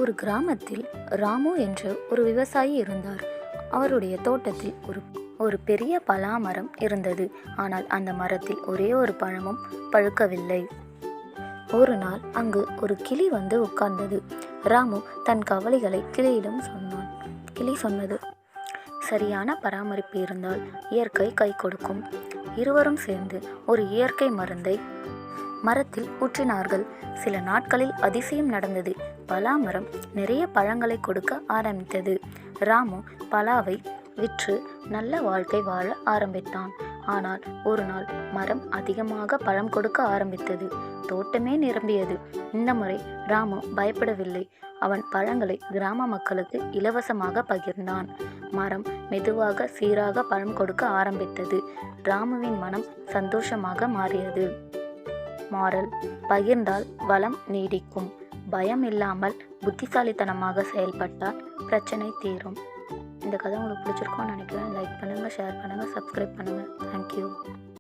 ஒரு கிராமத்தில் ராமு என்ற ஒரு விவசாயி இருந்தார். அவருடைய தோட்டத்தில் ஒரு பெரிய பலா மரம் இருந்தது. ஆனால் அந்த மரத்தில் ஒரே ஒரு பழமும் பழுக்கவில்லை. ஒரு நாள் அங்கு ஒரு கிளி வந்து உட்கார்ந்தது. ராமு தன் கவலைகளை கிளியிடம் சொன்னான். கிளி சொன்னது, சரியான பராமரிப்பு இருந்தால் இயற்கை கை கொடுக்கும். இருவரும் சேர்ந்து ஒரு இயற்கை மருந்தை மரத்தில் ஊற்றினார்கள். சில நாட்களில் அதிசயம் நடந்தது. பலா மரம் நிறைய பழங்களை கொடுக்க ஆரம்பித்தது. ராமு பலாவை விற்று நல்ல வாழ்க்கை வாழ ஆரம்பித்தான். ஆனால் ஒரு நாள் மரம் அதிகமாக பழம் கொடுக்க ஆரம்பித்தது. தோட்டமே நிரம்பியது. இந்த முறை ராமு பயப்படவில்லை. அவன் பழங்களை கிராம மக்களுக்கு இலவசமாக பகிர்ந்தான். மரம் மெதுவாக சீராக பழம் கொடுக்க ஆரம்பித்தது. ராமுவின் மனம் சந்தோஷமாக மாறியது. மாறல்: பகிர்ந்தால் வளம் நீடிக்கும். பயம் இல்லாமல் புத்திசாலித்தனமாக செயல்பட்டால் பிரச்சனை தீரும். இந்த கதை உங்களுக்கு பிடிச்சிருக்கும்னு நினைக்கிறேன். லைக் பண்ணுங்கள், ஷேர் பண்ணுங்கள், சப்ஸ்கிரைப் பண்ணுங்கள். தேங்க்யூ.